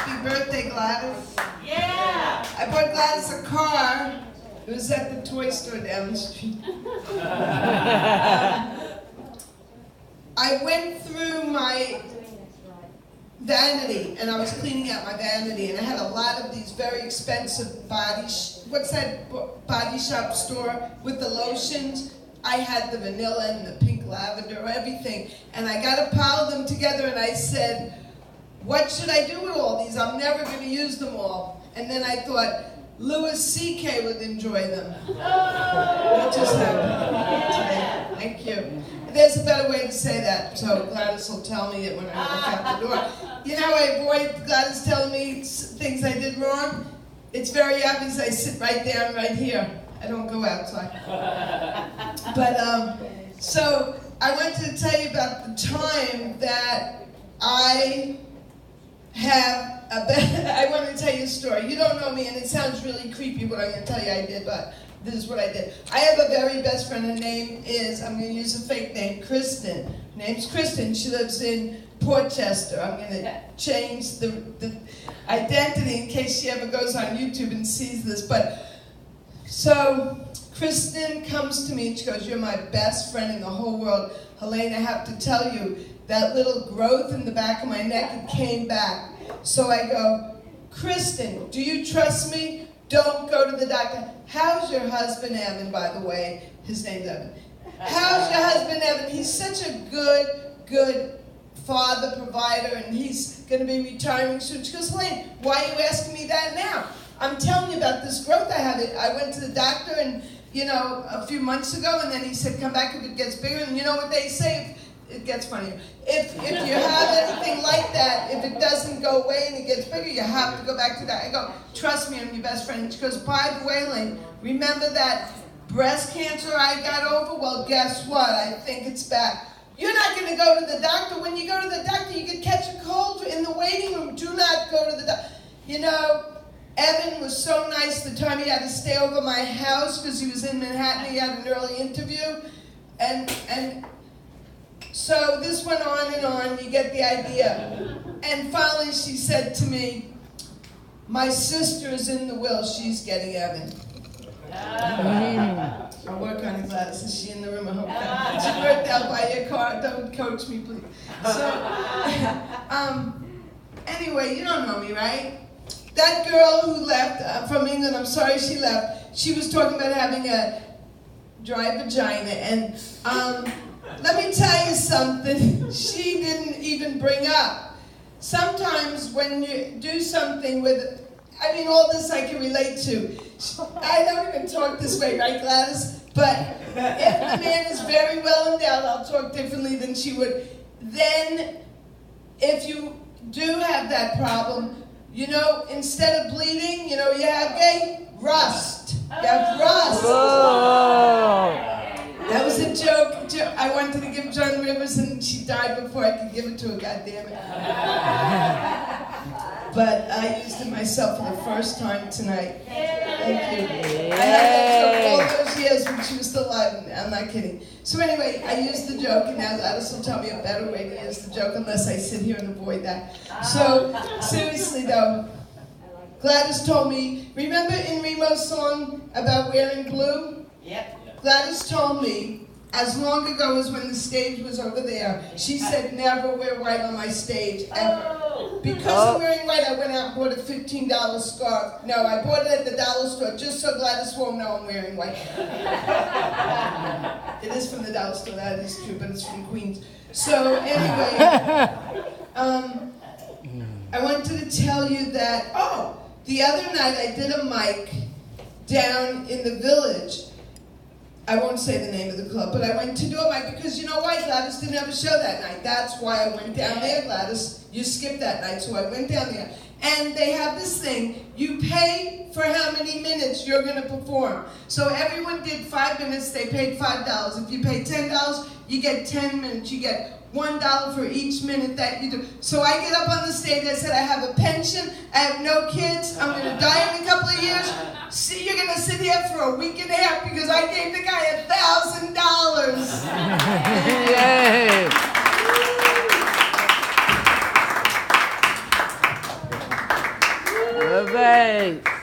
Happy birthday, Gladys. Yeah! I bought Gladys a car. It was at the toy store down the street. I went through my vanity, and I was cleaning out my vanity, and I had a lot of these very expensive body shop store with the lotions. I had the vanilla and the pink lavender, everything, and I got a pile of them together, and I said, what should I do with all these? I'm never going to use them all. And then I thought, Louis C.K. would enjoy them. What just happened today? Thank you. There's a better way to say that, so Gladys will tell me it when I walk out the door. You know, I avoid Gladys telling me things I did wrong. It's very obvious. I sit right down right here. I don't go outside. But, so I wanted to tell you about the time that I want to tell you a story. You don't know me, and it sounds really creepy what I'm going to tell you I did, but this is what I did. I have a very best friend. Her name is, I'm going to use a fake name, Kristen. Her name's Kristen. She lives in Portchester. I'm going to change the identity in case she ever goes on YouTube and sees this. But so Kristen comes to me and she goes, you're my best friend in the whole world. Helene, I have to tell you, that little growth in the back of my neck, it came back. So I go, Kristen, do you trust me? Don't go to the doctor. How's your husband, Evan, by the way? His name's Evan. How's your husband, Evan? He's such a good father, provider, and he's going to be retiring soon. She goes, Helene, why are you asking me that now? I'm telling you about this growth I have. I went to the doctor and, a few months ago, and then he said, come back if it gets bigger. And you know what they say? It gets funnier. If you have anything like that, if it doesn't go away and it gets bigger, you have to go back to that. I go, trust me, I'm your best friend. She goes, by the way, Lane, remember that breast cancer I got over? Well, guess what? I think it's back. You're not going to go to the doctor. When you go to the doctor, you could catch a cold in the waiting room. Do not go to the doctor. Evan was so nice the time he had to stay over my house because he was in Manhattan. He had an early interview. And so this went on and on. You get the idea. And finally she said to me, my sister is in the will. She's getting Evan. I'll work on it, Gladys. Is she in the room? I hope not. She worked out by your car. Don't coach me, please. So, anyway, you don't know me, right? That girl who left from England, I'm sorry she left, she was talking about having a dry vagina. And let me tell you something she didn't even bring up. Sometimes when you do something with, all this I can relate to. I don't even talk this way, right, Gladys? But if the man is very well endowed, I'll talk differently than she would. Then, if you do have that problem, instead of bleeding, you have rust. You have rust. Oh. That was a joke. I wanted to give Joan Rivers, and she died before I could give it to her, goddammit. But I used it myself for the first time tonight. Thank you. I had that joke all those years when she was still alive, and I'm not kidding. So anyway, I used the joke, and now Gladys will tell me a better way to use the joke, unless I sit here and avoid that. So, seriously though, Gladys told me, remember in Remo's song about wearing blue? Yep. Gladys told me, as long ago as when the stage was over there, she said never wear white on my stage, ever. Because I'm wearing white, I went out and bought a $15 scarf. No, I bought it at the dollar store just so Gladys won't know I'm wearing white. It is from the dollar store, that is true, but it's from Queens. So anyway, I wanted to tell you that, the other night I did a mic down in the Village. I won't say the name of the club, but I went to do a mic because you know why? Gladys didn't have a show that night. That's why I went down there, Gladys. You skipped that night, so I went down there. And they have this thing, you pay for how many minutes you're going to perform. So everyone did 5 minutes, they paid $5. If you pay $10, you get 10 minutes. You get $1 for each minute that you do. So I get up on the stage, I said I have a pension, I have no kids, I'm going to die in a couple of years. See, you're going to sit here for a week and a half because I gave the guy $1,000. Thanks.